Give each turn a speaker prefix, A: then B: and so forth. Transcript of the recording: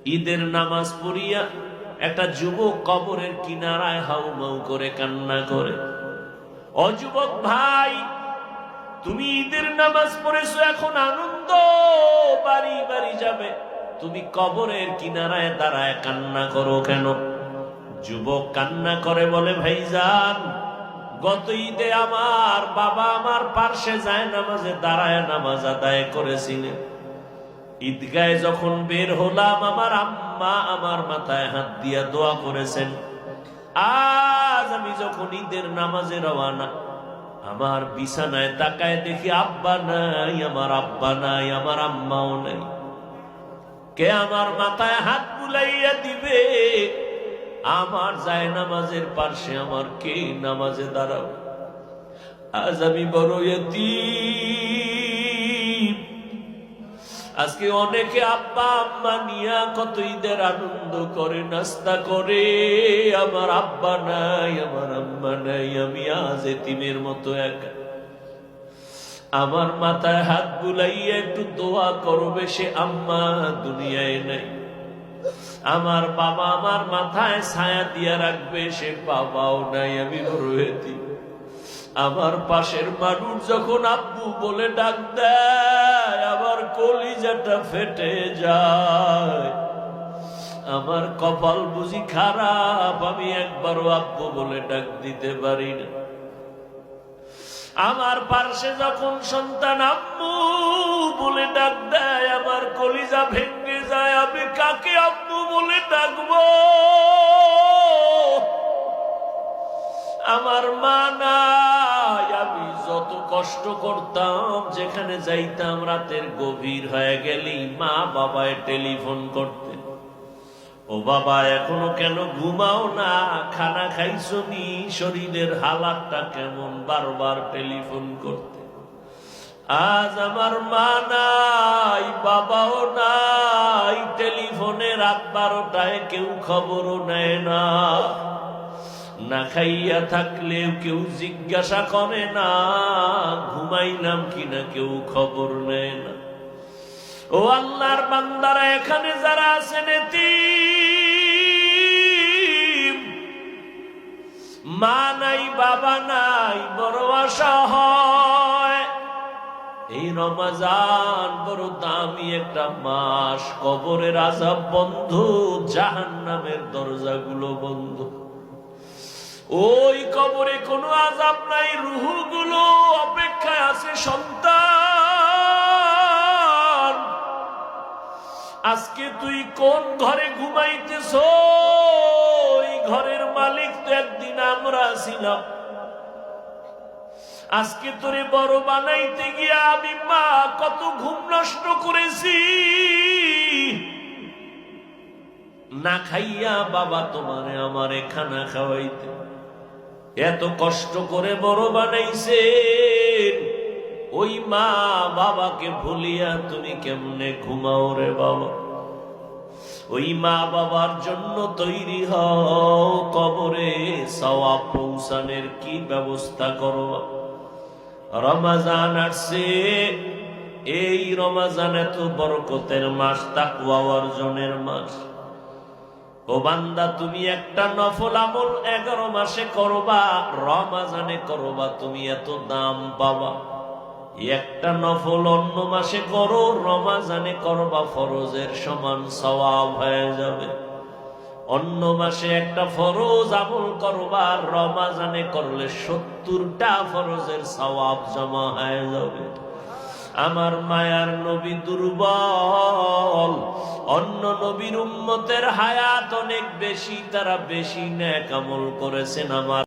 A: ঈদের নামাজ পড়িয়া একটা যুবক কবরের কিনারায় হাউমাউ করে কান্না করে। ও যুবক ভাই, তুমি ঈদের নামাজ পড়েছো, এখন আনন্দ বাড়ি বাড়ি যাবে, তুমি কবরের কিনারায় দাঁড়ায় কান্না করো কেন? যুবক কান্না করে বলে, ভাইজান, গত ঈদে আমার বাবা আমার পার্শ্বে যায় নামাজে দাঁড়ায় নামাজ আদায় করেছিলেন। ঈদগায় যখন বের হলাম, আমার আম্মা আমার মাথায় হাত দিয়া দোয়া করেছেন। আজ আমি যখন ঈদের নামাজে রওয়ানা, আমার বিছানায় তাকায় দেখি আব্বা নাই, আমার আব্বা নাই, আমার আম্মাও নাই। কে আমার মাথায় হাত বুলাইয়া দিবে? আমার যায় নামাজের পাশে আমার কে নামাজে দাঁড়াবে? আজ আমি বড় ইতিম। আজকে অনেকে আব্বা আম্মা নিয়া কত ঈদের আনন্দ করে, নাস্তা করে, আমার আব্বা নাই, আমার আম্মা নাই, আমি আজ এতিমের মতো একা। আমার মাথায় হাত বুলাইয়া একটু দোয়া করবে, সে আম্মা দুনিয়ায় নাই। আমার বাবা আমার মাথায় ছায়া দিয়া রাখবে, সে বাবাও নাই, আমি বড় এতিম। আমার পাশের মানুষ যখন আব্বু বলে ডাক দেয়, আমার কলিজাটা ফেটে যায়। আমার কপাল বুঝি খারাপ, আমি একবারও আব্বু বলে ডাক দিতে পারি না। আমার পাশে যখন সন্তান আম্মু বলে ডাক দেয়, আমার কলিজা ভেঙে যায়। আমি কাকে আম্মু বলে ডাকবো? আমার মা নাই। আমি যত কষ্ট করতাম, যেখানে যাইতাম রাতের গভীর হয়ে গেলেই মা বাবায় টেলিফোন করতে, ও বাবা এখনো কেন ঘুমাও না, খানা খাইছো নি, শরীরের হালাতটা কেমন, বারবার টেলিফোন করতে। আজ আমার মা নাই, বাবাও নাই, টেলিফোনে রাত 12টায় কেউ খবরও নেয় না। না খাইয়া থাকলেও কেউ জিজ্ঞাসা করে না, ঘুমাইলাম কিনা কেউ খবর নেয় না। ও আল্লাহর বান্দারা, এখানে যারা আছেন এতিম, মা নাই, বাবা নাই, বড় আশা হয়। এই রমজান বড় দামি একটা মাস, কবরের আযাব বন্ধ, জাহান্নামের দরজাগুলো বন্ধ। ওই কবরে কোনো আযাব নাই, রূহগুলো অপেক্ষায় আছে সন্তান। আজকে তুই কোন ঘরে ঘুমাইতেছ? ওই ঘরের মালিক তো একদিন আমরা ছিলাম। আজকে তোরে বড় বানাইতে গিয়া আমি মা কত ঘুম নষ্ট করেছি। না খাইয়া বাবা তোমারে আমারে খানা খাওয়াইতে এত কষ্ট করে বড় বানাইছে। ওই মা বাবাকে ভুলিয়া তুমি কেমনে ঘুমাও রে বাবা? ওই মা বাবার জন্য তৈরি হও, কবরে সওয়াব পৌঁছানোর কি ব্যবস্থা করো। রমজান আসছে, এই রমজান এত বরকতের মাস, তাকওয়া অর্জনের মাস। ও বান্দা, তুমি একটা নফল আমল 11 মাসে করবা, রমজানে করবা, তুমি এত দাম পাবা। একটা নফল অন্য মাসে করো, রমজানে করবা, ফরজের সমান সওয়াব হয়ে যাবে। অন্য মাসে একটা ফরজ আমল করবা, রমজানে করলে 70টা ফরজের সওয়াব জমা হয়ে যাবে। আমার মায়ার নবী দুর্বল, অন্য নবীর উম্মতের হায়াত অনেক বেশি, তারা বেশি নেক আমল করেছেন। আমার